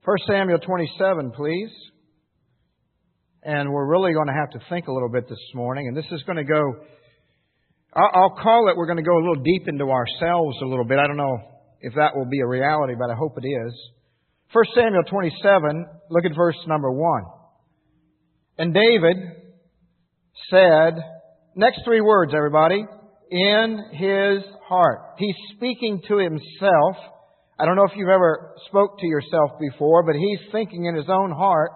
1 Samuel 27, please. And we're really going to have to think a little bit this morning. And this is going to go, I'll call it, we're going to go a little deep into ourselves a little bit. I don't know if that will be a reality, but I hope it is. 1 Samuel 27, look at verse number 1. And David said, next three words, everybody, in his heart. He's speaking to himself. I don't know if you've ever spoke to yourself before, but he's thinking in his own heart,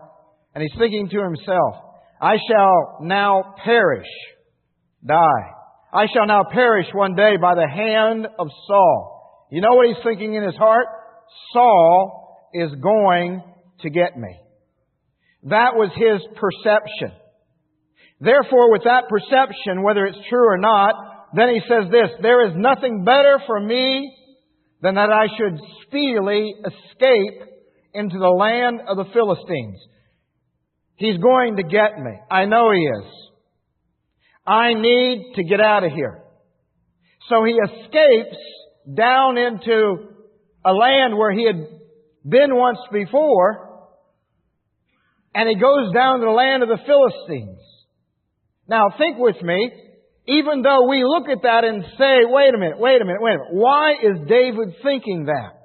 and he's thinking to himself, I shall now perish, die. I shall now perish one day by the hand of Saul. You know what he's thinking in his heart? Saul is going to get me. That was his perception. Therefore, with that perception, whether it's true or not, then he says this, there is nothing better for me than that I should speedily escape into the land of the Philistines. He's going to get me. I know he is. I need to get out of here. So he escapes down into a land where he had been once before, and he goes down to the land of the Philistines. Now think with me, even though we look at that and say, wait a minute, why is David thinking that?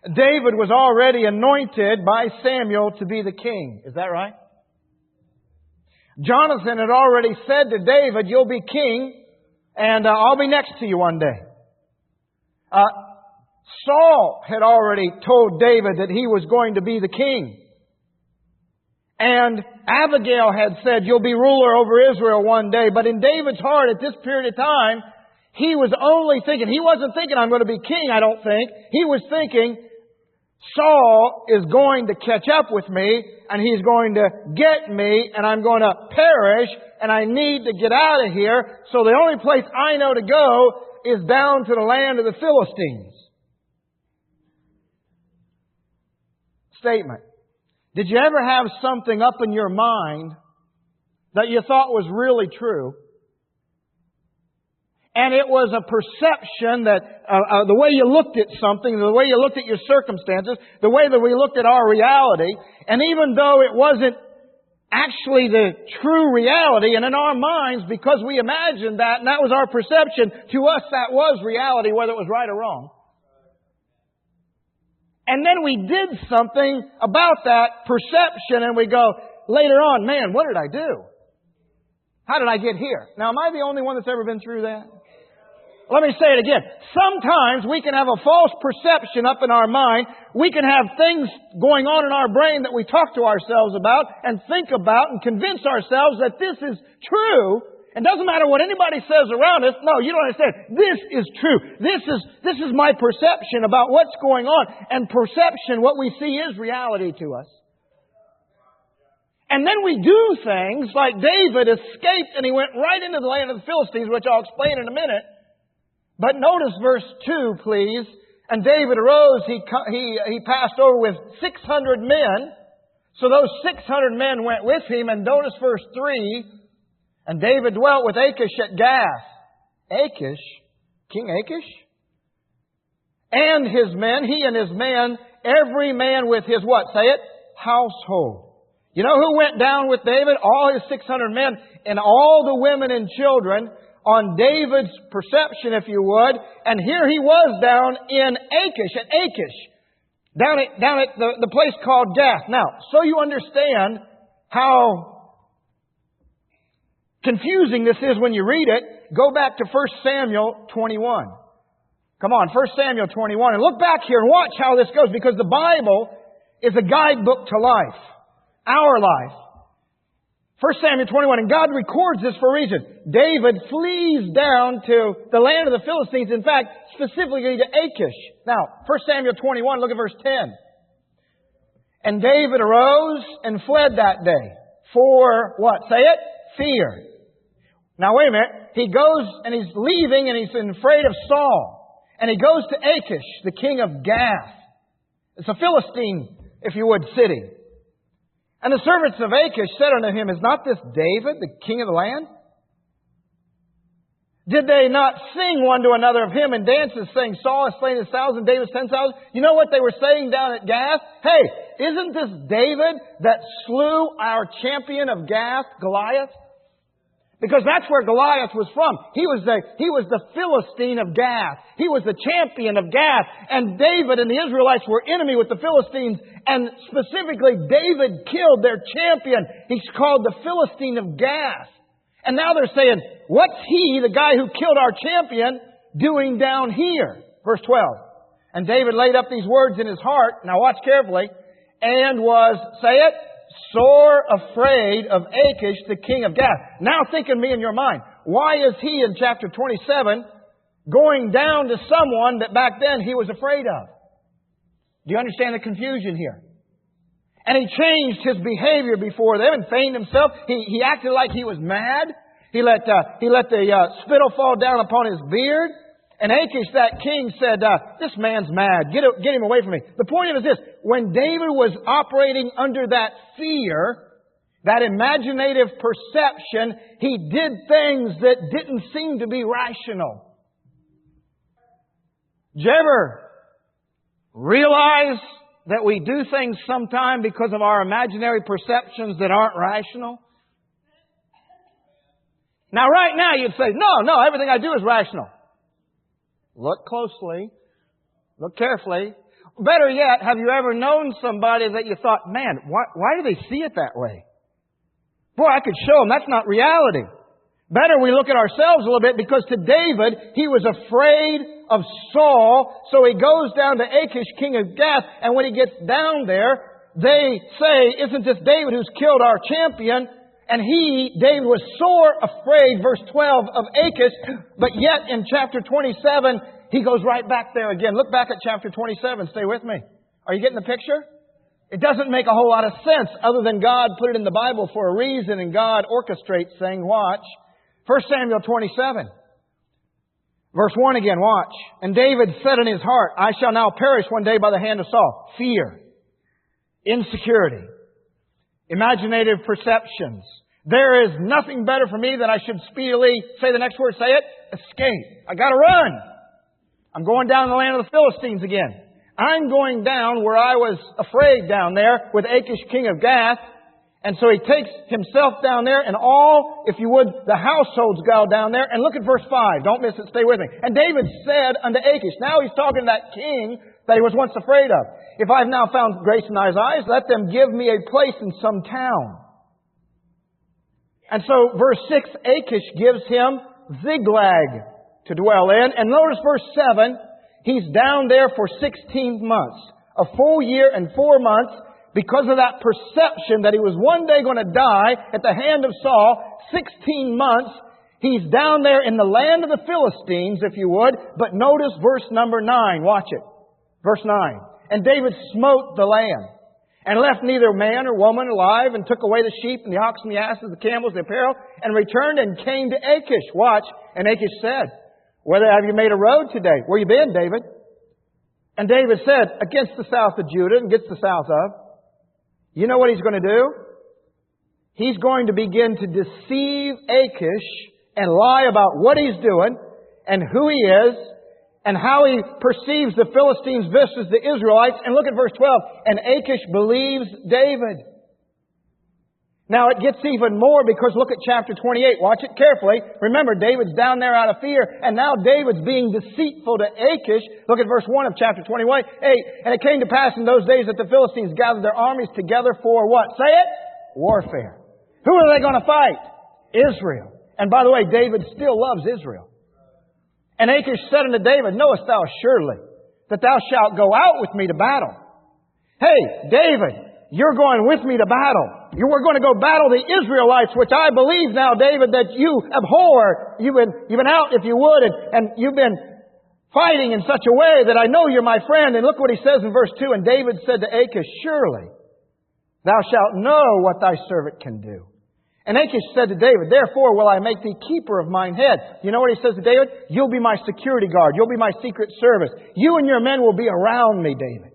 David was already anointed by Samuel to be the king. Is that right? Jonathan had already said to David, you'll be king, and I'll be next to you one day. Saul had already told David that he was going to be the king. And Abigail had said, you'll be ruler over Israel one day. But in David's heart at this period of time, he was only thinking, he wasn't thinking, I'm going to be king, I don't think. He was thinking, Saul is going to catch up with me, and he's going to get me, and I'm going to perish, and I need to get out of here. So the only place I know to go is down to the land of the Philistines. Statement. Did you ever have something up in your mind that you thought was really true? And it was a perception that the way you looked at something, the way you looked at your circumstances, the way that we looked at our reality, and even though it wasn't actually the true reality, and in our minds, because we imagined that, and that was our perception, to us that was reality, whether it was right or wrong. And then we did something about that perception, and we go, later on, man, what did I do? How did I get here? Now, am I the only one that's ever been through that? Let me say it again. Sometimes we can have a false perception up in our mind. We can have things going on in our brain that we talk to ourselves about and think about and convince ourselves that this is true. It doesn't matter what anybody says around us. No, you don't understand. This is true. This is my perception about what's going on. And perception, what we see, is reality to us. And then we do things like David escaped and he went right into the land of the Philistines, which I'll explain in a minute. But notice verse 2, please. And David arose, he passed over with 600 men. So those 600 men went with him. And notice verse 3. And David dwelt with Achish at Gath. Achish? King Achish? And his men, he and his men, every man with his what? Say it. Household. You know who went down with David? All his 600 men and all the women and children on David's perception, if you would. And here he was down in Achish, at Achish. Down at the place called Gath. Now, so you understand how confusing this is when you read it, go back to 1 Samuel 21. Come on, 1 Samuel 21. And look back here and watch how this goes, because the Bible is a guidebook to life. Our life. 1 Samuel 21. And God records this for a reason. David flees down to the land of the Philistines. In fact, specifically to Achish. Now, 1 Samuel 21, look at verse 10. And David arose and fled that day. For what? Say it. Fear. Now wait a minute. He goes and he's leaving and he's afraid of Saul. And he goes to Achish, the king of Gath. It's a Philistine, if you would, city. And the servants of Achish said unto him, is not this David, the king of the land? Did they not sing one to another of him and dances, saying, Saul has slain his 1,000, David's 10,000? You know what they were saying down at Gath? Hey, isn't this David that slew our champion of Gath, Goliath? Because that's where Goliath was from. He was the Philistine of Gath. He was the champion of Gath. And David and the Israelites were enemy with the Philistines. And specifically, David killed their champion. He's called the Philistine of Gath. And now they're saying, what's he, the guy who killed our champion, doing down here? Verse 12. And David laid up these words in his heart. Now watch carefully. And was, say it, sore afraid of Achish, the king of Gath. Now think in me in your mind. Why is he in chapter 27 going down to someone that back then he was afraid of? Do you understand the confusion here? And he changed his behavior before them and feigned himself. He acted like he was mad. He let the spittle fall down upon his beard. And Achish, that king, said, this man's mad. Get him away from me. The point of it is this. When David was operating under that fear, that imaginative perception, he did things that didn't seem to be rational. Did you ever realize that we do things sometime because of our imaginary perceptions that aren't rational? Now, right now, you'd say, no, everything I do is rational. Look closely. Look carefully. Better yet, have you ever known somebody that you thought, man, why do they see it that way? Boy, I could show them that's not reality. Better we look at ourselves a little bit, because to David, he was afraid of Saul, so he goes down to Achish, king of Gath, and when he gets down there, they say, isn't this David who's killed our champion? And David was sore afraid, verse 12, of Achish, but yet in chapter 27, he goes right back there again. Look back at chapter 27. Stay with me. Are you getting the picture? It doesn't make a whole lot of sense other than God put it in the Bible for a reason, and God orchestrates things. Watch. 1 Samuel 27. Verse 1 again, watch. And David said in his heart, I shall now perish one day by the hand of Saul. Fear. Insecurity. Imaginative perceptions. There is nothing better for me than I should speedily, say the next word, say it, escape. I gotta run. I'm going down to the land of the Philistines again. I'm going down where I was afraid down there with Achish, king of Gath. And so he takes himself down there, and all, if you would, the households go down there. And look at verse 5. Don't miss it. Stay with me. And David said unto Achish, now he's talking to that king that he was once afraid of. If I have now found grace in thy eyes, let them give me a place in some town. And so verse 6, Achish gives him Ziklag to dwell in. And notice verse 7, he's down there for 16 months. A full year and 4 months, because of that perception that he was one day going to die at the hand of Saul. 16 months, he's down there in the land of the Philistines, if you would. But notice verse number 9. Watch it. Verse 9. And David smote the land, and left neither man or woman alive, and took away the sheep and the oxen, the asses, the camels, the apparel, and returned and came to Achish. Watch. And Achish said, whether have you made a road today? Where you been, David? And David said, against the south of Judah, and against the south of. You know what he's going to do? He's going to begin to deceive Achish and lie about what he's doing and who he is and how he perceives the Philistines versus the Israelites. And look at verse 12. And Achish believes David. Now it gets even more, because look at chapter 28. Watch it carefully. Remember, David's down there out of fear, and now David's being deceitful to Achish. Look at verse 1 of chapter 28. And it came to pass in those days that the Philistines gathered their armies together for what? Say it? Warfare. Who are they going to fight? Israel. And by the way, David still loves Israel. And Achish said unto David, knowest thou surely that thou shalt go out with me to battle? Hey, David, you're going with me to battle. We're going to go battle the Israelites, which I believe now, David, that you abhor. You've been out, if you would, and you've been fighting in such a way that I know you're my friend. And look what he says in verse 2. And David said to Achish, surely thou shalt know what thy servant can do. And Achish said to David, therefore will I make thee keeper of mine head. You know what he says to David? You'll be my security guard. You'll be my secret service. You and your men will be around me, David.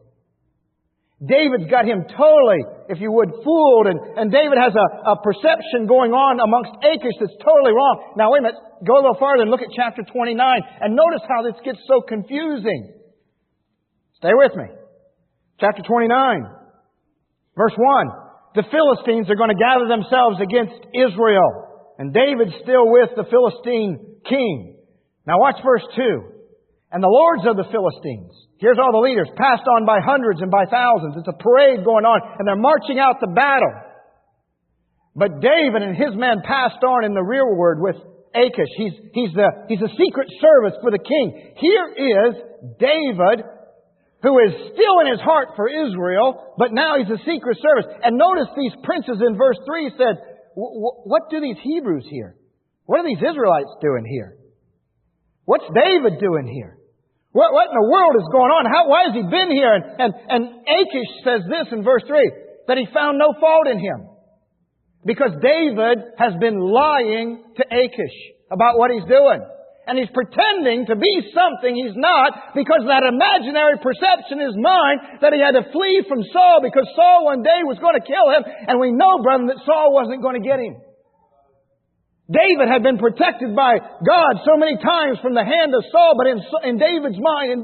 David's got him totally, if you would, fooled. And David has a perception going on amongst Achish that's totally wrong. Now, wait a minute. Go a little farther and look at chapter 29. And notice how this gets so confusing. Stay with me. Chapter 29. Verse 1. The Philistines are going to gather themselves against Israel. And David's still with the Philistine king. Now watch verse 2. And the lords of the Philistines, here's all the leaders, passed on by hundreds and by thousands. It's a parade going on, and they're marching out to battle. But David and his men passed on in the rearward with Achish. He's a secret service for the king. Here is David, who is still in his heart for Israel, but now he's a secret service. And notice these princes in verse 3 said, what do these Hebrews here? What are these Israelites doing here? What's David doing here? What in the world is going on? Why has he been here? And Achish says this in verse 3, that he found no fault in him. Because David has been lying to Achish about what he's doing. And he's pretending to be something he's not because that imaginary perception in his mind that he had to flee from Saul because Saul one day was going to kill him. And we know, brethren, that Saul wasn't going to get him. David had been protected by God so many times from the hand of Saul, but in David's mind,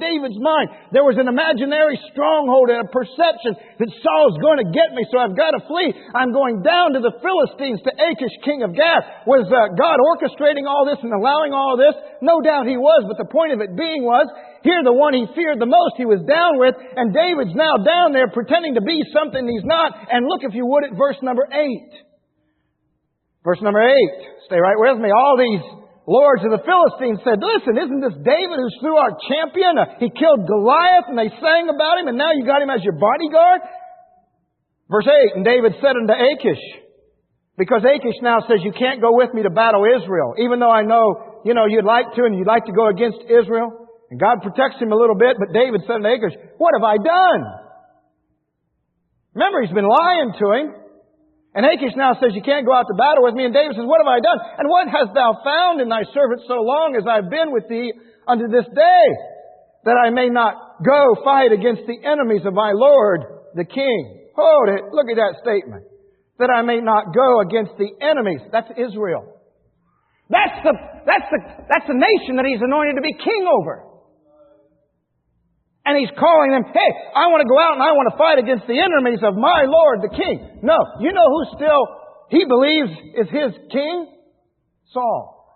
there was an imaginary stronghold and a perception that Saul's going to get me, so I've got to flee. I'm going down to the Philistines, to Achish, king of Gath. Was God orchestrating all this and allowing all this? No doubt He was, but the point of it being was, here the one he feared the most, he was down with, and David's now down there pretending to be something he's not. And look, if you would, at verse number 8. Verse number 8. Stay right with me. All these lords of the Philistines said, listen, isn't this David who slew our champion? He killed Goliath, and they sang about him, and now you got him as your bodyguard? Verse 8, and David said unto Achish, because Achish now says, you can't go with me to battle Israel, even though I know, you'd like to, and you'd like to go against Israel. And God protects him a little bit, but David said unto Achish, what have I done? Remember, he's been lying to him. And Achish now says, you can't go out to battle with me. And David says, what have I done? And what hast thou found in thy servant so long as I've been with thee unto this day, that I may not go fight against the enemies of my Lord, the king? Hold it. Look at that statement. That I may not go against the enemies. That's Israel. That's the nation that he's anointed to be king over. And he's calling them, hey, I want to go out and I want to fight against the enemies of my Lord, the king. No, you know who still he believes is his king? Saul.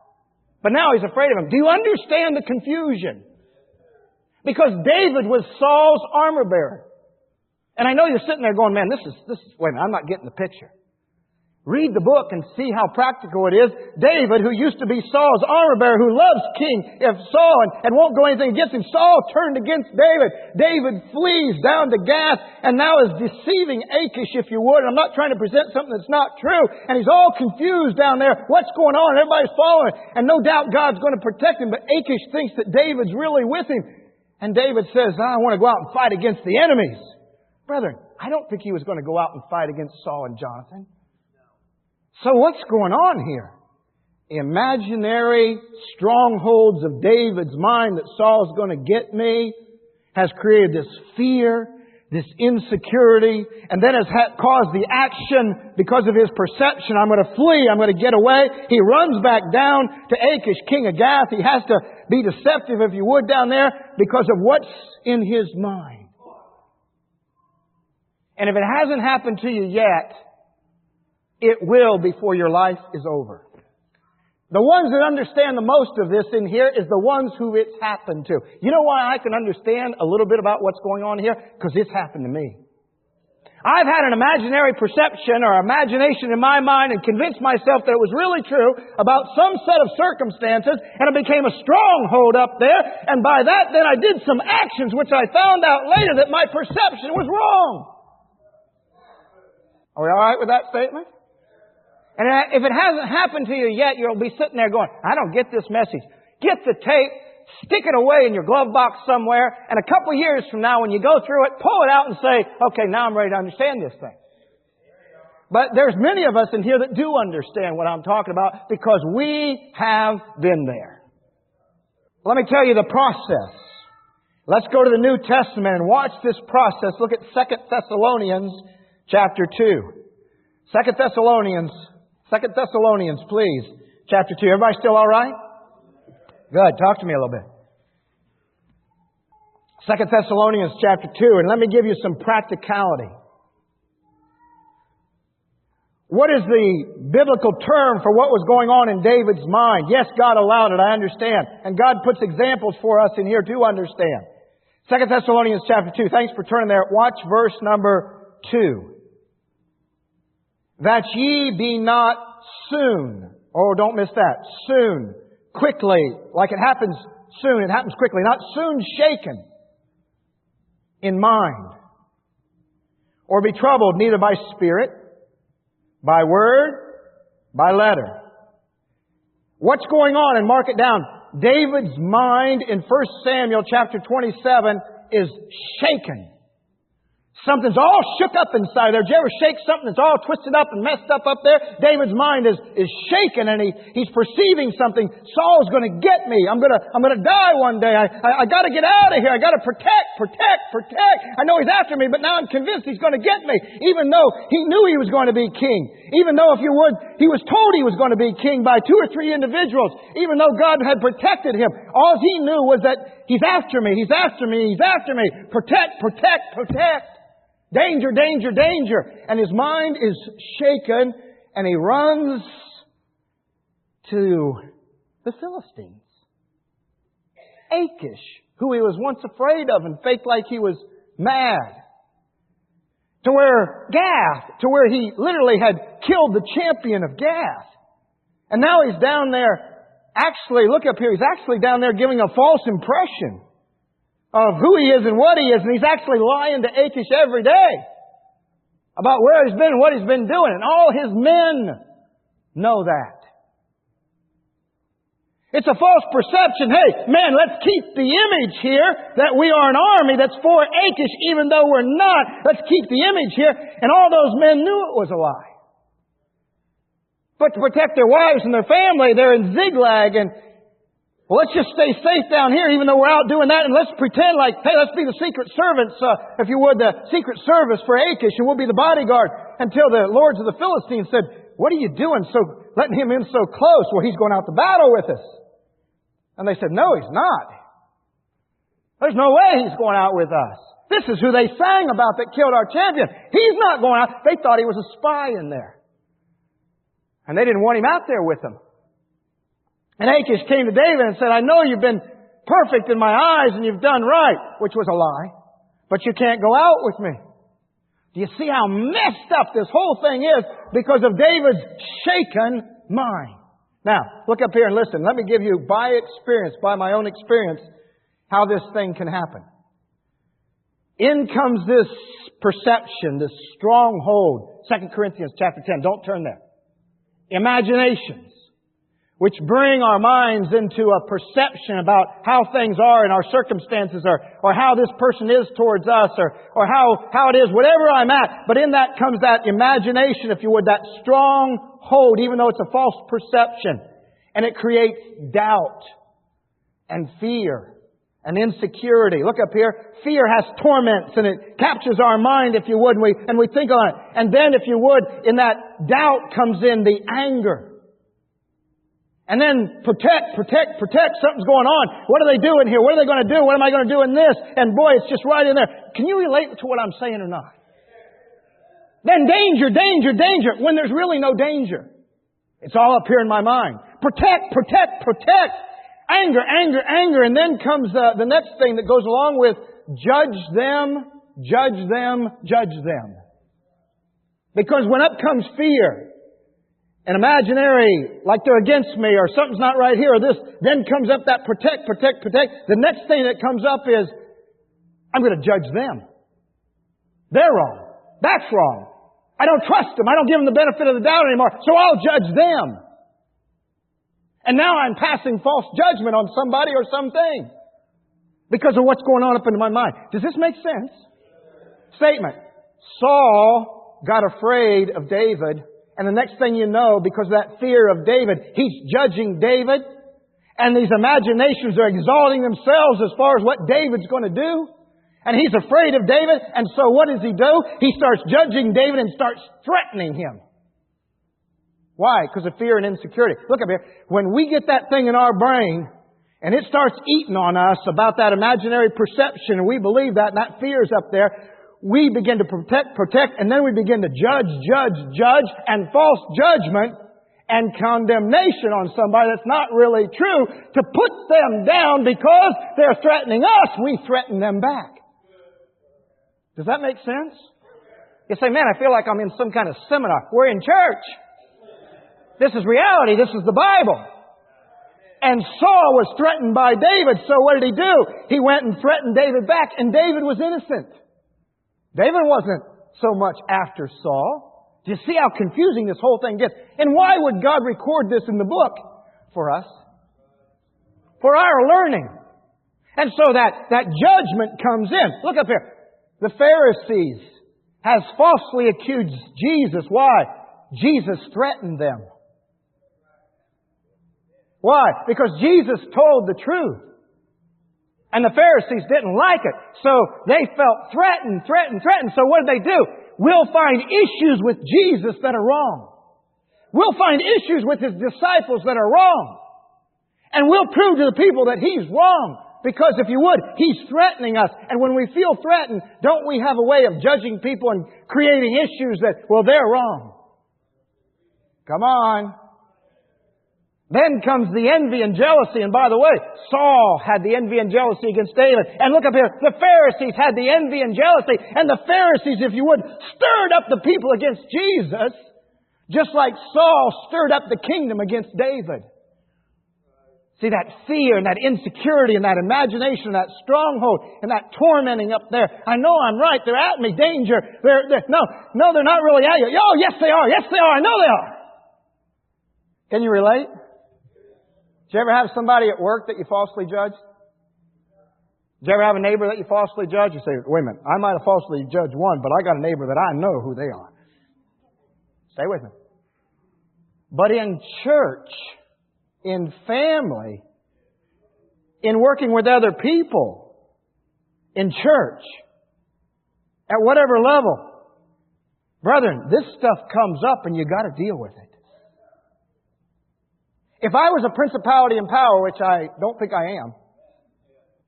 But now he's afraid of him. Do you understand the confusion? Because David was Saul's armor bearer. And I know you're sitting there going, man, this is, wait a minute, I'm not getting the picture. Read the book and see how practical it is. David, who used to be Saul's armor bearer, who loves King Saul and won't go anything against him, Saul turned against David. David flees down to Gath and now is deceiving Achish, if you would. And I'm not trying to present something that's not true. And he's all confused down there. What's going on? Everybody's following. And no doubt God's going to protect him. But Achish thinks that David's really with him. And David says, I want to go out and fight against the enemies. Brethren, I don't think he was going to go out and fight against Saul and Jonathan. So what's going on here? Imaginary strongholds of David's mind that Saul's going to get me has created this fear, this insecurity, and then has caused the action because of his perception. I'm going to flee. I'm going to get away. He runs back down to Achish, king of Gath. He has to be deceptive, if you would, down there because of what's in his mind. And if it hasn't happened to you yet, it will before your life is over. The ones that understand the most of this in here is the ones who it's happened to. You know why I can understand a little bit about what's going on here? Because it's happened to me. I've had an imaginary perception or imagination in my mind and convinced myself that it was really true about some set of circumstances, and it became a stronghold up there. And by that, then I did some actions which I found out later that my perception was wrong. Are we all right with that statement? And if it hasn't happened to you yet, you'll be sitting there going, I don't get this message. Get the tape, stick it away in your glove box somewhere, and a couple years from now when you go through it, pull it out and say, okay, now I'm ready to understand this thing. But there's many of us in here that do understand what I'm talking about because we have been there. Let me tell you the process. Let's go to the New Testament and watch this process. Look at 2 Thessalonians chapter 2. 2 Thessalonians, please. Chapter 2. Everybody still all right? Good. Talk to me a little bit. 2 Thessalonians chapter 2. And let me give you some practicality. What is the biblical term for what was going on in David's mind? Yes, God allowed it, I understand. And God puts examples for us in here to understand. 2 Thessalonians chapter 2. Thanks for turning there. Watch verse number 2. That ye be not soon. Oh, don't miss that. Soon. Quickly. Like it happens soon. It happens quickly. Not soon shaken in mind. Or be troubled neither by spirit, by word, by letter. What's going on? And mark it down. David's mind in 1 Samuel chapter 27 is shaken. Something's all shook up inside there. Did you ever shake something that's all twisted up and messed up there? David's mind is shaken, and he's perceiving something. Saul's going to get me. I'm going to die one day. I got to get out of here. I got to protect. I know he's after me, but now I'm convinced he's going to get me. Even though he knew he was going to be king. Even though, if you would, he was told he was going to be king by 2 or 3 individuals. Even though God had protected him. All he knew was that he's after me. He's after me. He's after me. Protect. Danger. And his mind is shaken, and he runs to the Philistines. Achish, who he was once afraid of and faked like he was mad. To where he literally had killed the champion of Gath. And now he's down there, actually, look up here, he's actually down there giving a false impression of who he is and what he is. And he's actually lying to Achish every day about where he's been and what he's been doing. And all his men know that. It's a false perception. Hey, man, let's keep the image here that we are an army that's for Achish, even though we're not. Let's keep the image here. And all those men knew it was a lie. But to protect their wives and their family, they're in Ziklag, and well, let's just stay safe down here, even though we're out doing that, and let's pretend like, hey, let's be the secret servants, if you would, the secret service for Achish, and we'll be the bodyguard. Until the lords of the Philistines said, what are you doing letting him in so close? Well, he's going out to battle with us. And they said, no, he's not. There's no way he's going out with us. This is who they sang about that killed our champion. He's not going out. They thought he was a spy in there. And they didn't want him out there with them. And Achish came to David and said, I know you've been perfect in my eyes and you've done right, which was a lie, but you can't go out with me. Do you see how messed up this whole thing is because of David's shaken mind? Now, look up here and listen. Let me give you by my own experience, how this thing can happen. In comes this perception, this stronghold. 2 Corinthians chapter 10. Don't turn there. Imaginations, which bring our minds into a perception about how things are and our circumstances or how this person is towards us or how it is, whatever I'm at. But in that comes that imagination, if you would, that strong hold, even though it's a false perception. And it creates doubt and fear and insecurity. Look up here. Fear has torments and it captures our mind, if you would, and we think on it. And then, if you would, in that doubt comes in the anger. And then protect. Something's going on. What are they doing here? What are they going to do? What am I going to do in this? And boy, it's just right in there. Can you relate to what I'm saying or not? Then danger. When there's really no danger. It's all up here in my mind. Protect. Anger. And then comes the next thing that goes along with judge them. Because when up comes fear, an imaginary, like they're against me, or something's not right here, or this, then comes up that protect. The next thing that comes up is, I'm going to judge them. They're wrong. That's wrong. I don't trust them. I don't give them the benefit of the doubt anymore, so I'll judge them. And now I'm passing false judgment on somebody or something because of what's going on up in my mind. Does this make sense? Statement. Saul got afraid of David. And the next thing you know, because of that fear of David, he's judging David. And these imaginations are exalting themselves as far as what David's going to do. And he's afraid of David. And so what does he do? He starts judging David and starts threatening him. Why? Because of fear and insecurity. Look up here. When we get that thing in our brain and it starts eating on us about that imaginary perception and we believe that and that fear is up there, we begin to protect, and then we begin to judge, and false judgment and condemnation on somebody that's not really true to put them down because they're threatening us. We threaten them back. Does that make sense? You say, man, I feel like I'm in some kind of seminar. We're in church. This is reality. This is the Bible. And Saul was threatened by David. So what did he do? He went and threatened David back, and David was innocent. David wasn't so much after Saul. Do you see how confusing this whole thing gets? And why would God record this in the book? For us. For our learning. And so that judgment comes in. Look up here. The Pharisees has falsely accused Jesus. Why? Jesus threatened them. Why? Because Jesus told the truth. And the Pharisees didn't like it. So they felt threatened. So what did they do? We'll find issues with Jesus that are wrong. We'll find issues with His disciples that are wrong. And we'll prove to the people that He's wrong. Because if you would, He's threatening us. And when we feel threatened, don't we have a way of judging people and creating issues that, well, they're wrong. Come on. Then comes the envy and jealousy. And by the way, Saul had the envy and jealousy against David. And look up here, the Pharisees had the envy and jealousy. And the Pharisees, if you would, stirred up the people against Jesus, just like Saul stirred up the kingdom against David. See, that fear and that insecurity and that imagination and that stronghold and that tormenting up there. I know I'm right. They're at me. Danger. No, they're not really at you. Oh, yes, they are. Yes, they are. I know they are. Can you relate? Did you ever have somebody at work that you falsely judged? Did you ever have a neighbor that you falsely judged? You say, wait a minute, I might have falsely judged one, but I got a neighbor that I know who they are. Stay with me. But in church, in family, in working with other people, in church, at whatever level, brethren, this stuff comes up and you got to deal with it. If I was a principality in power, which I don't think I am.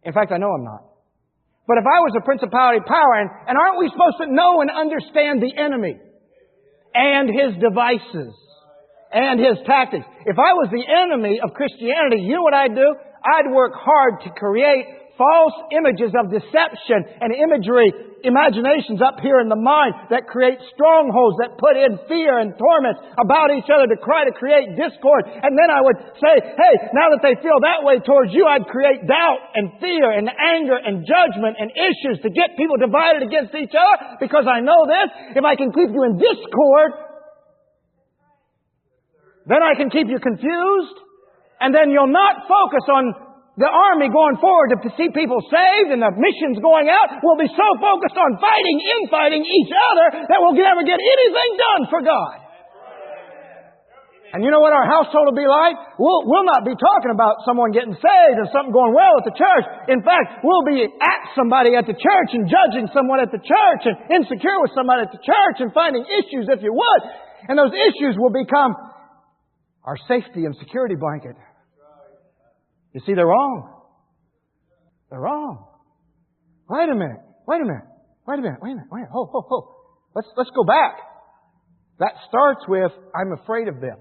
In fact, I know I'm not. But if I was a principality in power, and aren't we supposed to know and understand the enemy and his devices and his tactics? If I was the enemy of Christianity, you know what I'd do? I'd work hard to create false images of deception and imaginations up here in the mind that create strongholds, that put in fear and torment about each other to try to create discord. And then I would say, hey, now that they feel that way towards you, I'd create doubt and fear and anger and judgment and issues to get people divided against each other. Because I know this, if I can keep you in discord, then I can keep you confused. And then you'll not focus on the army going forward to see people saved and the missions going out. We'll be so focused on infighting each other that we'll never get anything done for God. And you know what our household will be like? We'll not be talking about someone getting saved and something going well at the church. In fact, we'll be at somebody at the church and judging someone at the church and insecure with somebody at the church and finding issues, if you would. And those issues will become our safety and security blanket. You see, they're wrong. They're wrong. Wait a minute. Ho. Let's go back. That starts with, I'm afraid of them.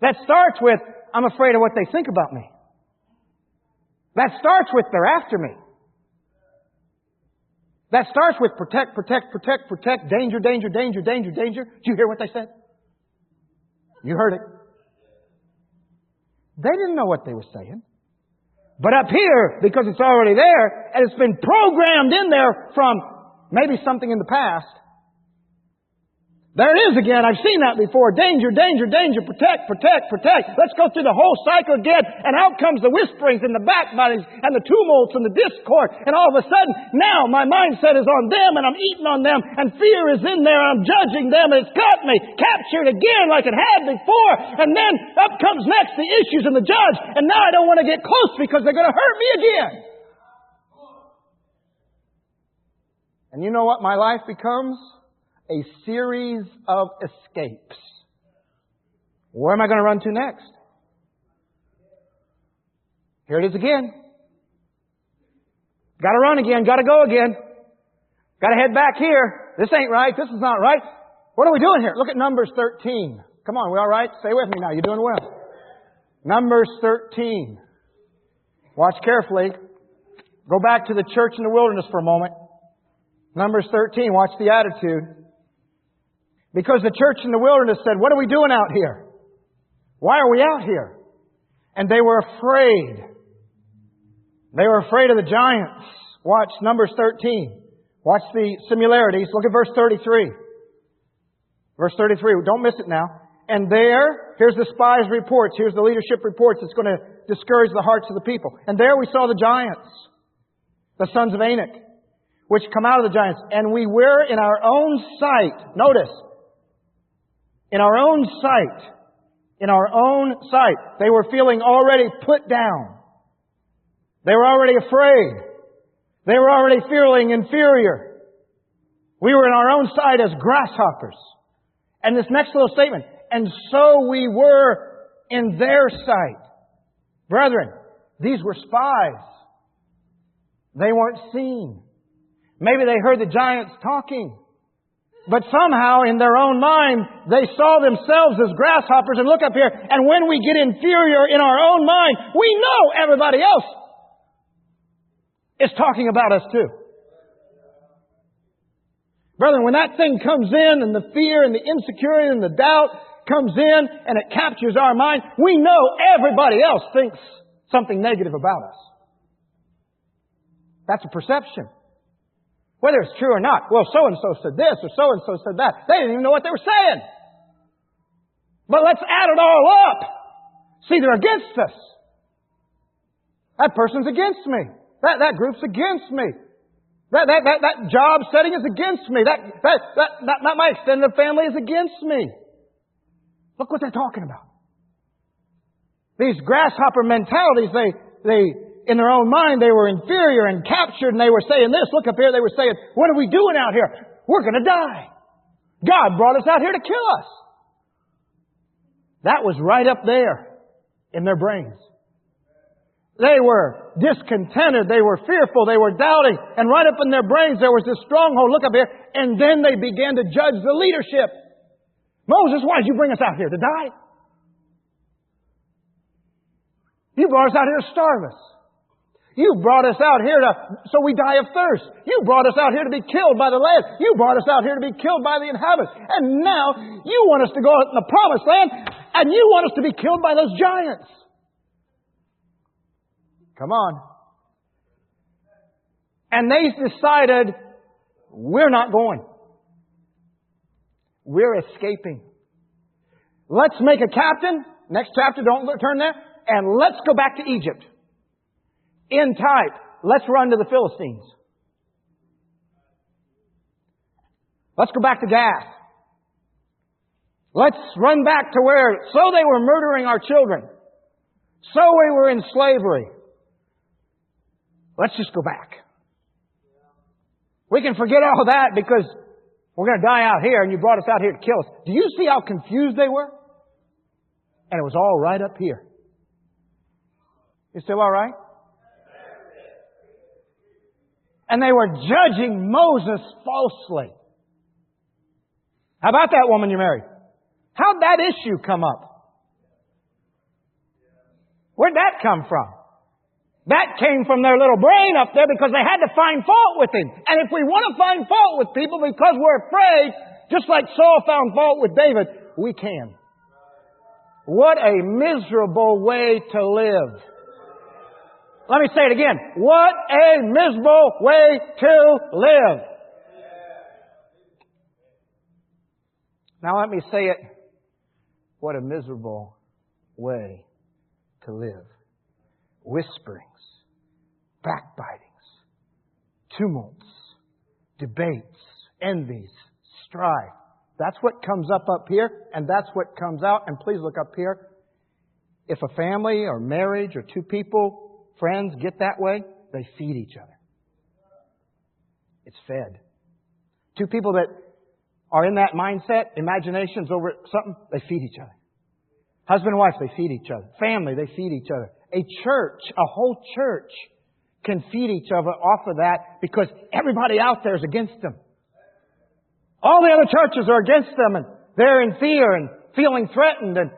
That starts with, I'm afraid of what they think about me. That starts with, they're after me. That starts with protect, danger. Did you hear what they said? You heard it. They didn't know what they were saying. But up here, because it's already there, and it's been programmed in there from maybe something in the past, There it is again. I've seen that before. Danger, danger, danger. Protect, protect, protect. Let's go through the whole cycle again. And out comes the whisperings and the backbitings and the tumults and the discord. And all of a sudden, now my mindset is on them and I'm eating on them and fear is in there and I'm judging them and it's got me captured again like it had before. And then up comes next the issues and the judge. And now I don't want to get close because they're going to hurt me again. And you know what my life becomes? A series of escapes. Where am I going to run to next? Here it is again. Got to run again. Got to go again. Got to head back here. This ain't right. This is not right. What are we doing here? Look at Numbers 13. Come on, we all right? Stay with me now. You're doing well. Numbers 13. Watch carefully. Go back to the church in the wilderness for a moment. Numbers 13. Watch the attitude. Because the church in the wilderness said, what are we doing out here? Why are we out here? And they were afraid. They were afraid of the giants. Watch Numbers 13. Watch the similarities. Look at verse 33. Verse 33. Don't miss it now. And there, here's the spies' reports. Here's the leadership reports. It's going to discourage the hearts of the people. And there we saw the giants, the sons of Anak, which come out of the giants. And we were in our own sight. Notice. In our own sight, they were feeling already put down. They were already afraid. They were already feeling inferior. We were in our own sight as grasshoppers. And this next little statement, and so we were in their sight. Brethren, these were spies. They weren't seen. Maybe they heard the giants talking. But somehow in their own mind, they saw themselves as grasshoppers. And look up here. And when we get inferior in our own mind, we know everybody else is talking about us too. Brethren, when that thing comes in and the fear and the insecurity and the doubt comes in and it captures our mind, we know everybody else thinks something negative about us. That's a perception. Whether it's true or not. Well, so-and-so said this or so-and-so said that. They didn't even know what they were saying. But let's add it all up. See, they're against us. That person's against me. That group's against me. That job setting is against me. That my extended family is against me. Look what they're talking about. These grasshopper mentalities, they in their own mind, they were inferior and captured, and they were saying this. Look up here, they were saying, what are we doing out here? We're going to die. God brought us out here to kill us. That was right up there in their brains. They were discontented, they were fearful, they were doubting, and right up in their brains there was this stronghold. Look up here, and then they began to judge the leadership. Moses, why did you bring us out here? To die? You brought us out here to starve us. You brought us out here so we die of thirst. You brought us out here to be killed by the land. You brought us out here to be killed by the inhabitants. And now you want us to go out in the promised land and you want us to be killed by those giants. Come on. And they decided, we're not going. We're escaping. Let's make a captain. Next chapter, don't turn there. And let's go back to Egypt. In type, let's run to the Philistines. Let's go back to Gath. Let's run back to where, so they were murdering our children. So we were in slavery. Let's just go back. We can forget all that because we're going to die out here and you brought us out here to kill us. Do you see how confused they were? And it was all right up here. You still all right? And they were judging Moses falsely. How about that woman you married? How'd that issue come up? Where'd that come from? That came from their little brain up there because they had to find fault with him. And if we want to find fault with people because we're afraid, just like Saul found fault with David, we can. What a miserable way to live. Let me say it again. What a miserable way to live. Now let me say it. What a miserable way to live. Whisperings, backbitings, tumults, debates, envies, strife. That's what comes up here, and that's what comes out. And please look up here. If a family or marriage or two people, friends, get that way, they feed each other. It's fed. Two people that are in that mindset, imaginations over something, they feed each other. Husband and wife, they feed each other. Family, they feed each other. A church, a whole church, can feed each other off of that because everybody out there is against them. All the other churches are against them, and they're in fear and feeling threatened. And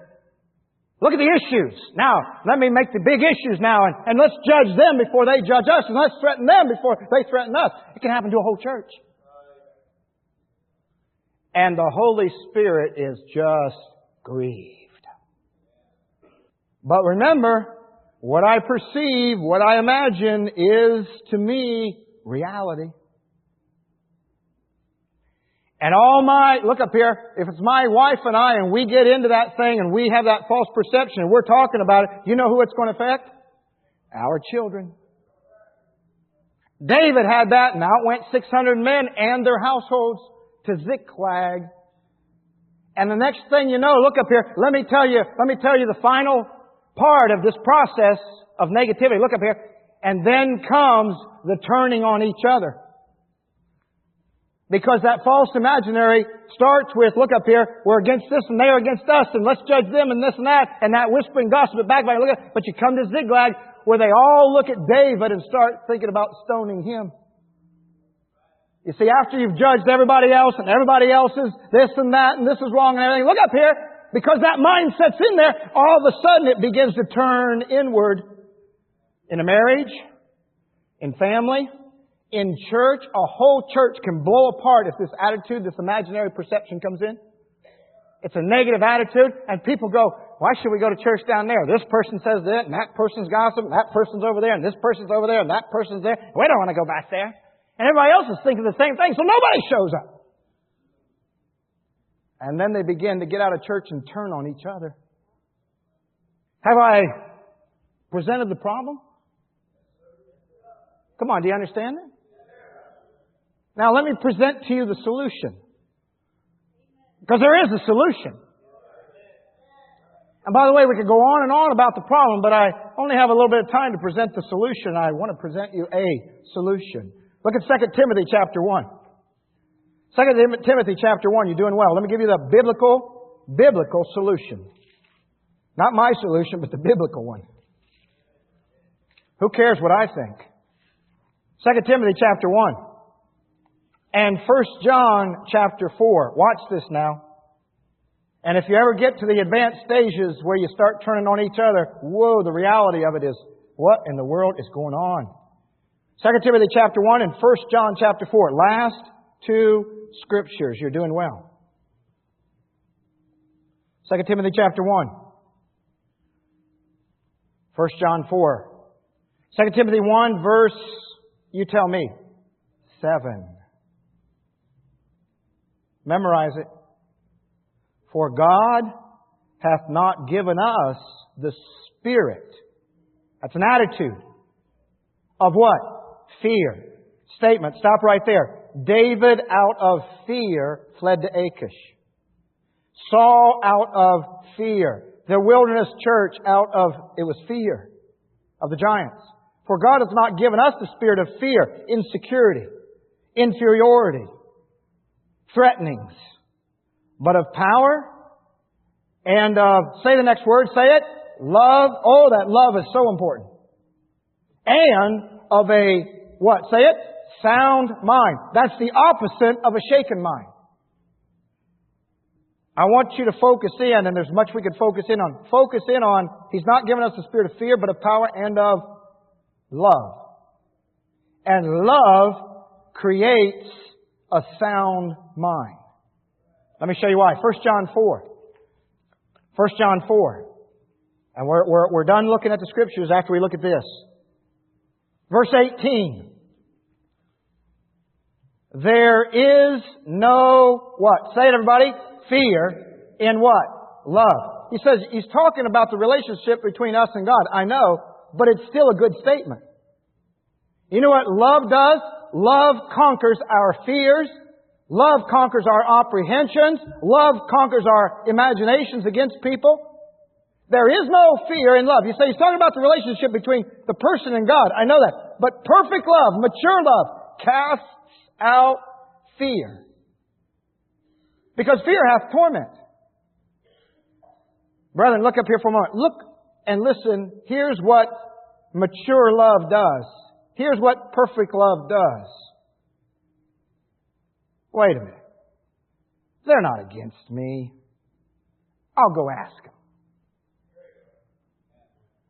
look at the issues. Now, let me make the big issues now, and let's judge them before they judge us, and let's threaten them before they threaten us. It can happen to a whole church. And the Holy Spirit is just grieved. But remember, what I perceive, what I imagine is, to me, reality. And look up here, if it's my wife and I and we get into that thing and we have that false perception and we're talking about it, you know who it's going to affect? Our children. David had that, and out went 600 men and their households to Ziklag. And the next thing you know, look up here, let me tell you the final part of this process of negativity. Look up here. And then comes the turning on each other. Because that false imaginary starts with, look up here, we're against this and they're against us, and let's judge them and this and that whispering gossip and backbiting. Look at, but you come to Ziklag where they all look at David and start thinking about stoning him. You see, after you've judged everybody else and everybody else is this and that and this is wrong and everything, look up here, because that mind sets in there, all of a sudden it begins to turn inward. In a marriage, in family, in church, a whole church can blow apart if this attitude, this imaginary perception comes in. It's a negative attitude, and people go, why should we go to church down there? This person says that, and that person's gossiping, and that person's over there, and this person's over there, and that person's there. We don't want to go back there. And everybody else is thinking the same thing, so nobody shows up. And then they begin to get out of church and turn on each other. Have I presented the problem? Come on, do you understand it? Now let me present to you the solution. Because there is a solution. And by the way, we could go on and on about the problem, but I only have a little bit of time to present the solution. I want to present you a solution. Look at 2 Timothy chapter 1. 2 Timothy chapter 1, you're doing well. Let me give you the biblical solution. Not my solution, but the biblical one. Who cares what I think? 2 Timothy chapter 1. And 1 John chapter 4. Watch this now. And if you ever get to the advanced stages where you start turning on each other, whoa, the reality of it is, what in the world is going on? 2 Timothy chapter 1 and 1 John chapter 4. Last two scriptures. You're doing well. 2 Timothy chapter 1. 1 John 4. 2 Timothy 1 verse, you tell me, 7. Memorize it. For God hath not given us the spirit. That's an attitude. Of what? Fear. Statement. Stop right there. David out of fear fled to Achish. Saul out of fear. The wilderness church out of, it was fear of the giants. For God hath not given us the spirit of fear, insecurity, inferiority, threatenings, but of power and of, say the next word, say it, love. Oh, that love is so important. And of a, what? Say it, sound mind. That's the opposite of a shaken mind. I want you to focus in, and there's much we could focus in on. Focus in on, He's not given us the spirit of fear, but of power and of love. And love creates a sound mind. Let me show you why. 1 John 4. 1 John 4. And we're done looking at the Scriptures after we look at this. Verse 18. There is no what? Say it, everybody. Fear in what? Love. He says, he's talking about the relationship between us and God. I know, but it's still a good statement. You know what love does? Love conquers our fears. Love conquers our apprehensions. Love conquers our imaginations against people. There is no fear in love. You say he's talking about the relationship between the person and God. I know that. But perfect love, mature love, casts out fear. Because fear hath torment. Brethren, look up here for a moment. Look and listen. Here's what mature love does. Here's what perfect love does. Wait a minute. They're not against me. I'll go ask them.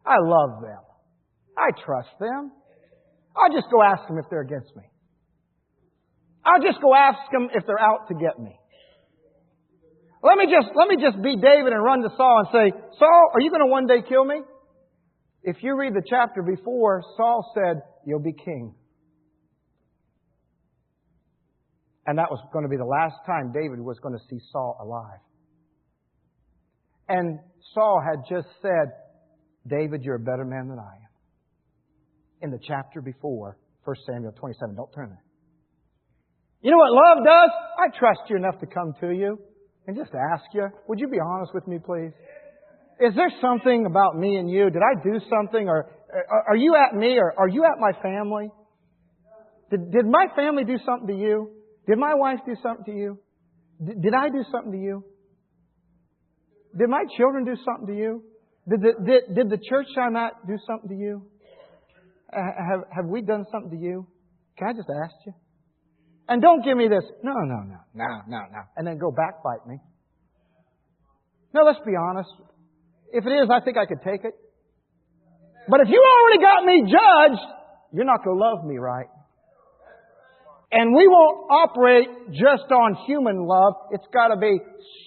I love them. I trust them. I'll just go ask them if they're against me. I'll just go ask them if they're out to get me. Let me just be David and run to Saul and say, Saul, are you going to one day kill me? If you read the chapter before, Saul said, you'll be king. And that was going to be the last time David was going to see Saul alive. And Saul had just said, David, you're a better man than I am. In the chapter before, 1 Samuel 27. Don't turn there. You know what love does? I trust you enough to come to you and just ask you, would you be honest with me, please? Is there something about me and you? Did I do something? Or are you at me? Or are you at my family? Did my family do something to you? Did my wife do something to you? Did I do something to you? Did my children do something to you? Did the church I'm at do something to you? Have we done something to you? Can I just ask you? And don't give me this, no. And then go backbite me. No, let's be honest. If it is, I think I could take it. But if you already got me judged, you're not going to love me right. And we won't operate just on human love. It's got to be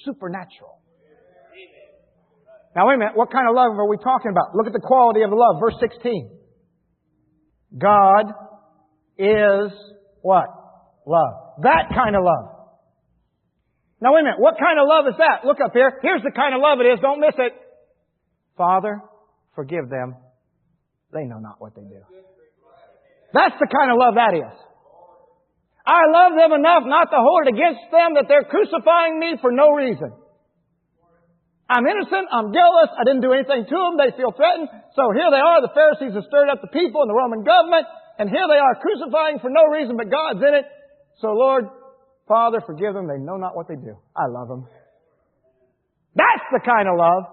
supernatural. Now wait a minute. What kind of love are we talking about? Look at the quality of the love. Verse 16. God is what? Love. That kind of love. Now wait a minute. What kind of love is that? Look up here. Here's the kind of love it is. Don't miss it. Father, forgive them. They know not what they do. That's the kind of love that is. I love them enough not to hold it against them that they're crucifying me for no reason. I'm innocent. I'm guiltless. I didn't do anything to them. They feel threatened. So here they are. The Pharisees have stirred up the people and the Roman government. And here they are crucifying for no reason, but God's in it. So Lord, Father, forgive them. They know not what they do. I love them. That's the kind of love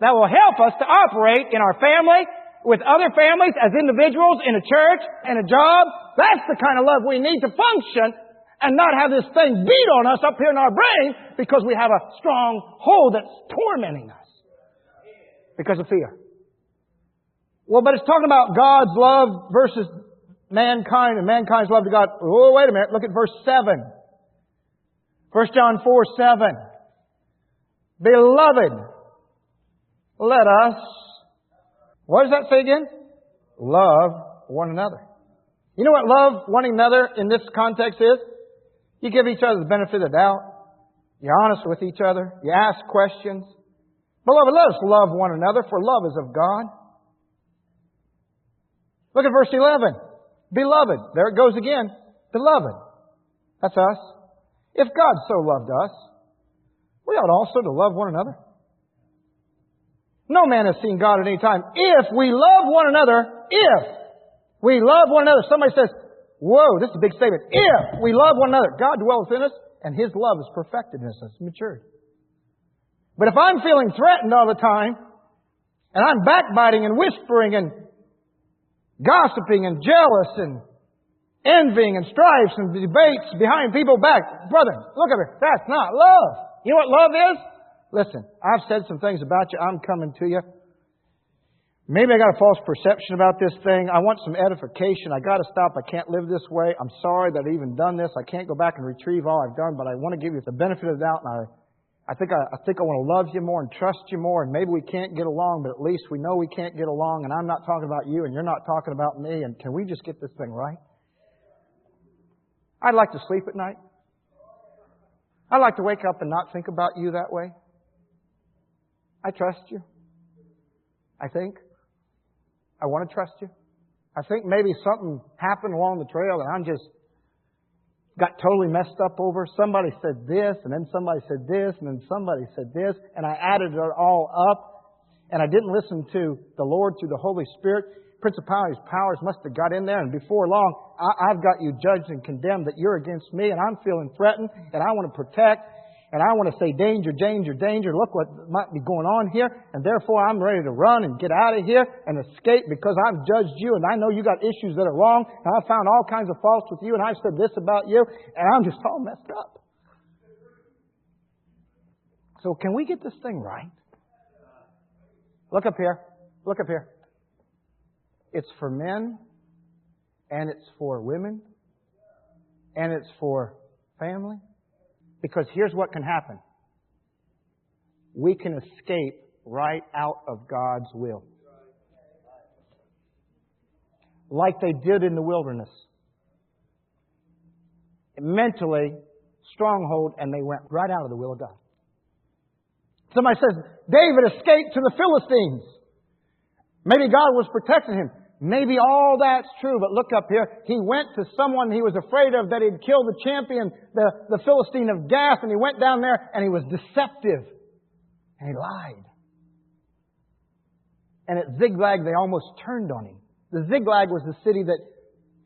that will help us to operate in our family, with other families, as individuals, in a church, in a job. That's the kind of love we need to function and not have this thing beat on us up here in our brain because we have a strong hold that's tormenting us because of fear. Well, but it's talking about God's love versus mankind and mankind's love to God. Oh, wait a minute. Look at verse 7. 1 John 4:7. Beloved, let us, what does that say again? Love one another. You know what love one another in this context is? You give each other the benefit of the doubt. You're honest with each other. You ask questions. Beloved, let us love one another, for love is of God. Look at verse 11. Beloved. There it goes again. Beloved. That's us. If God so loved us, we ought also to love one another. No man has seen God at any time. If we love one another, somebody says, whoa, this is a big statement. If we love one another, God dwells in us, and His love is perfected in us, it's matured. But if I'm feeling threatened all the time, and I'm backbiting and whispering and gossiping and jealous and envying and strifes and debates behind people's back, brother, look at it. That's not love. You know what love is? Listen, I've said some things about you. I'm coming to you. Maybe I got a false perception about this thing. I want some edification. I got to stop. I can't live this way. I'm sorry that I even done this. I can't go back and retrieve all I've done, but I want to give you the benefit of the doubt. And I think I want to love you more and trust you more. And maybe we can't get along, but at least we know we can't get along. And I'm not talking about you, and you're not talking about me. And can we just get this thing right? I'd like to sleep at night. I'd like to wake up and not think about you that way. I trust you. I think. I want to trust you. I think maybe something happened along the trail and I'm just got totally messed up over. Somebody said this, and then somebody said this, and then somebody said this, and I added it all up, and I didn't listen to the Lord through the Holy Spirit. Principalities, powers must have got in there, and before long, I've got you judged and condemned that you're against me, and I'm feeling threatened, and I want to protect, and I want to say, danger, danger, danger, look what might be going on here, and therefore I'm ready to run and get out of here and escape because I've judged you, and I know you got issues that are wrong, and I've found all kinds of faults with you, and I've said this about you, and I'm just all messed up. So can we get this thing right? Look up here. Look up here. It's for men, and it's for women, and it's for family. Because here's what can happen. We can escape right out of God's will. Like they did in the wilderness. Mentally, stronghold, and they went right out of the will of God. Somebody says, David escaped to the Philistines. Maybe God was protecting him. Maybe all that's true, but look up here. He went to someone he was afraid of that he'd killed the champion, the Philistine of Gath, and he went down there and he was deceptive. And he lied. And at Ziklag, they almost turned on him. The Ziklag was the city that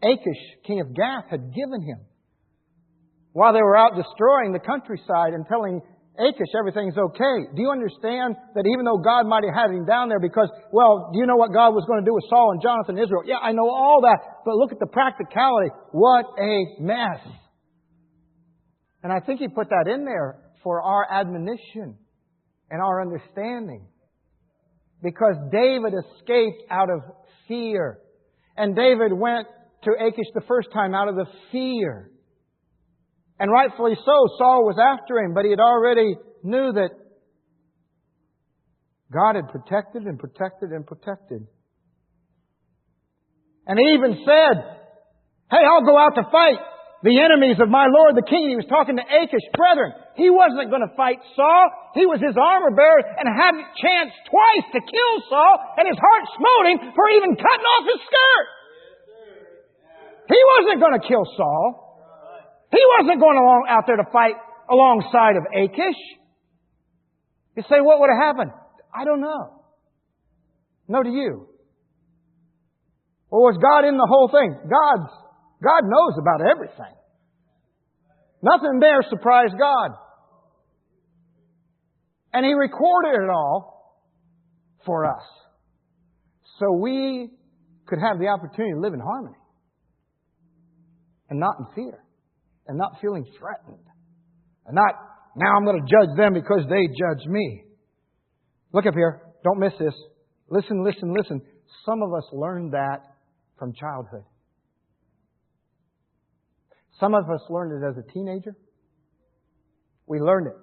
Achish, king of Gath, had given him. While they were out destroying the countryside and telling Achish, everything's okay. Do you understand that even though God might have had him down there because, well, do you know what God was going to do with Saul and Jonathan and Israel? Yeah, I know all that. But look at the practicality. What a mess. And I think He put that in there for our admonition and our understanding. Because David escaped out of fear. And David went to Achish the first time out of the fear. And rightfully so, Saul was after him, but he had already knew that God had protected and protected and protected. And he even said, hey, I'll go out to fight the enemies of my Lord the King. He was talking to Achish. Brethren, he wasn't going to fight Saul. He was his armor bearer and had a chance twice to kill Saul, and his heart smote him for even cutting off his skirt. He wasn't going to kill Saul. He wasn't going out there to fight alongside of Achish. You say, what would have happened? I don't know. No to you. Or was God in the whole thing? God knows about everything. Nothing there surprised God. And He recorded it all for us. So we could have the opportunity to live in harmony. And not in fear. And not feeling threatened. And not, now I'm going to judge them because they judge me. Look up here. Don't miss this. Listen, listen, listen. Some of us learned that from childhood. Some of us learned it as a teenager. We learned it.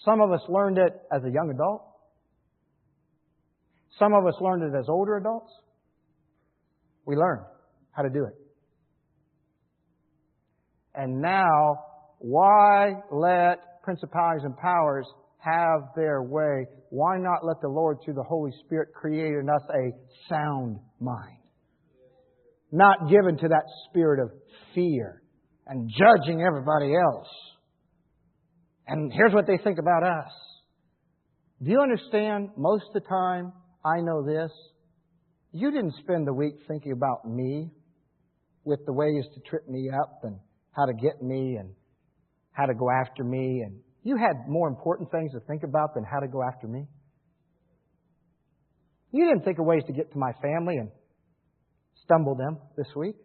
Some of us learned it as a young adult. Some of us learned it as older adults. We learned how to do it. And now, why let principalities and powers have their way? Why not let the Lord, through the Holy Spirit, create in us a sound mind? Not given to that spirit of fear and judging everybody else. And here's what they think about us. Do you understand? Most of the time, I know this. You didn't spend the week thinking about me with the ways to trip me up and how to get me and how to go after me. And you had more important things to think about than how to go after me. You didn't think of ways to get to my family and stumble them this week.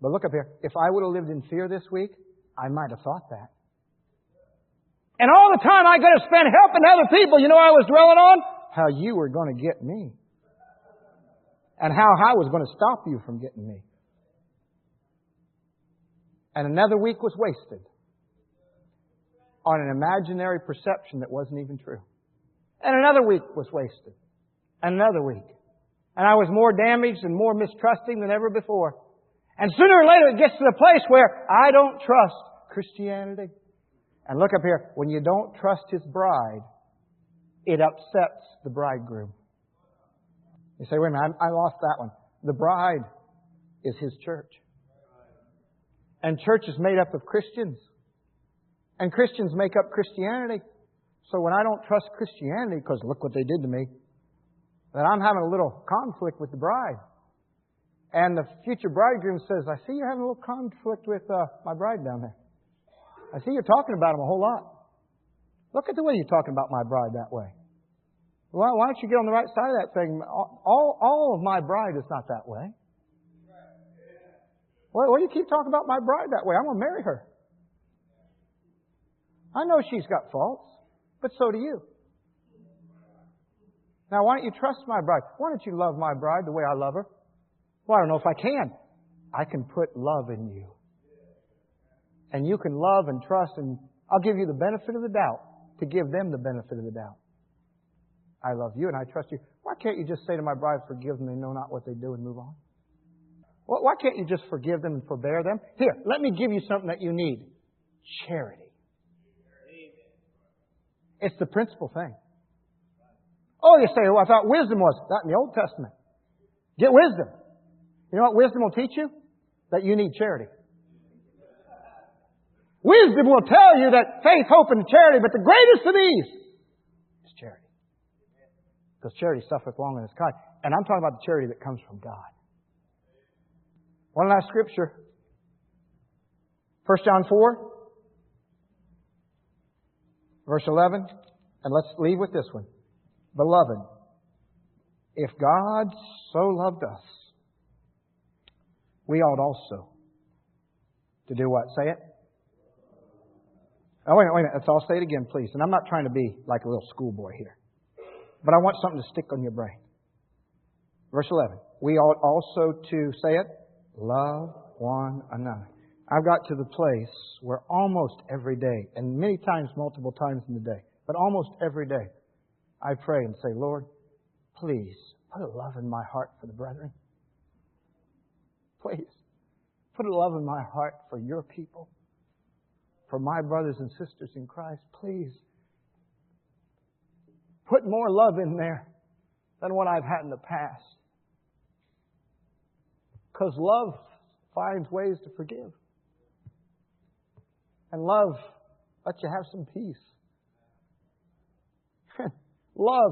But look up here. If I would have lived in fear this week, I might have thought that. And all the time I could have spent helping other people, you know what I was dwelling on? How you were going to get me. And how I was going to stop you from getting me. And another week was wasted on an imaginary perception that wasn't even true. And another week was wasted. And another week. And I was more damaged and more mistrusting than ever before. And sooner or later it gets to the place where I don't trust Christianity. And look up here, when you don't trust His bride, it upsets the bridegroom. You say, wait a minute, I lost that one. The bride is His church. And church is made up of Christians. And Christians make up Christianity. So when I don't trust Christianity, because look what they did to me, then I'm having a little conflict with the bride. And the future bridegroom says, I see you're having a little conflict with my bride down there. I see you're talking about him a whole lot. Look at the way you're talking about my bride that way. Why don't you get on the right side of that thing? All of my bride is not that way. Why do you keep talking about my bride that way? I'm going to marry her. I know she's got faults, but so do you. Now, why don't you trust my bride? Why don't you love my bride the way I love her? Well, I don't know if I can. I can put love in you. And you can love and trust, and I'll give you the benefit of the doubt to give them the benefit of the doubt. I love you and I trust you. Why can't you just say to my bride, forgive them, they know not what they do, and move on? Why can't you just forgive them and forbear them? Here, let me give you something that you need. Charity. It's the principal thing. Oh, you say, well, I thought wisdom was. That in the Old Testament. Get wisdom. You know what wisdom will teach you? That you need charity. Wisdom will tell you that faith, hope, and charity, but the greatest of these is charity. Because charity suffereth long and is kind. And I'm talking about the charity that comes from God. One last scripture. 1 John 4, verse 11. And let's leave with this one. Beloved, if God so loved us, we ought also to do what? Say it. Oh, wait a minute. Let's all say it again, please. And I'm not trying to be like a little schoolboy here. But I want something to stick on your brain. Verse 11. We ought also to, say it, love one another. I've got to the place where almost every day, and many times, multiple times in the day, but almost every day, I pray and say, Lord, please put a love in my heart for the brethren. Please put a love in my heart for your people, for my brothers and sisters in Christ. Please put more love in there than what I've had in the past. Because love finds ways to forgive. And love lets you have some peace. Love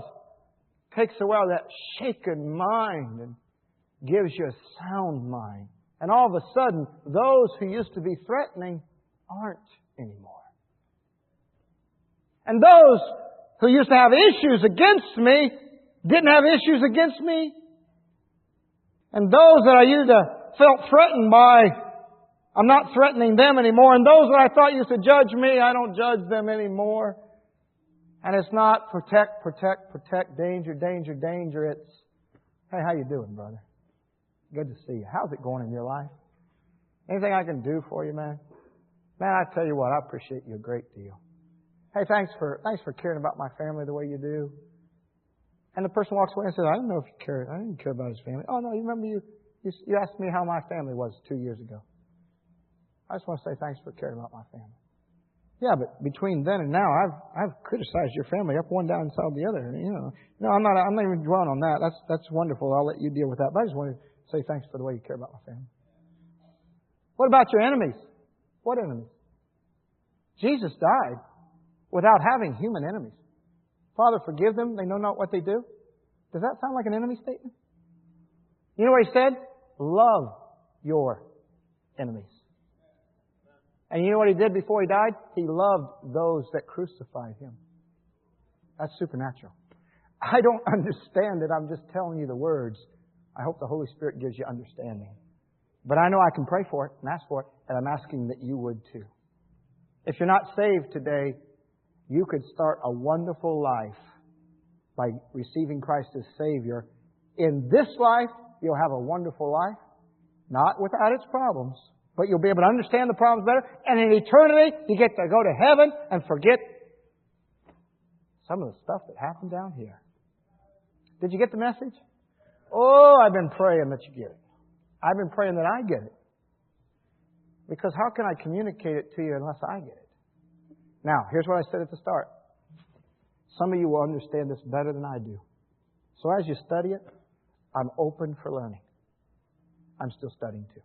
takes away that shaken mind and gives you a sound mind. And all of a sudden, those who used to be threatening aren't anymore. And those who used to have issues against me didn't have issues against me. And those that I used to felt threatened by, I'm not threatening them anymore. And those that I thought used to judge me, I don't judge them anymore. And it's not protect, danger, danger, danger. It's, hey, how you doing, brother? Good to see you. How's it going in your life? Anything I can do for you, man? Man, I tell you what, I appreciate you a great deal. Hey, thanks for caring about my family the way you do. And the person walks away and says, I didn't know if you cared. I didn't care about his family. Oh, no, you remember you asked me how my family was 2 years ago. I just want to say thanks for caring about my family. Yeah, but between then and now, I've criticized your family up one, down, south the other. You know, no, I'm not even dwelling on that. That's wonderful. I'll let you deal with that. But I just want to say thanks for the way you care about my family. What about your enemies? What enemies? Jesus died without having human enemies. Father, forgive them. They know not what they do. Does that sound like an enemy statement? You know what He said? Love your enemies. And you know what He did before He died? He loved those that crucified Him. That's supernatural. I don't understand it. I'm just telling you the words. I hope the Holy Spirit gives you understanding. But I know I can pray for it and ask for it, and I'm asking that you would too. If you're not saved today, you could start a wonderful life by receiving Christ as Savior. In this life, you'll have a wonderful life, not without its problems, but you'll be able to understand the problems better. And in eternity, you get to go to heaven and forget some of the stuff that happened down here. Did you get the message? Oh, I've been praying that you get it. I've been praying that I get it. Because how can I communicate it to you unless I get it? Now, here's what I said at the start. Some of you will understand this better than I do. So as you study it, I'm open for learning. I'm still studying too.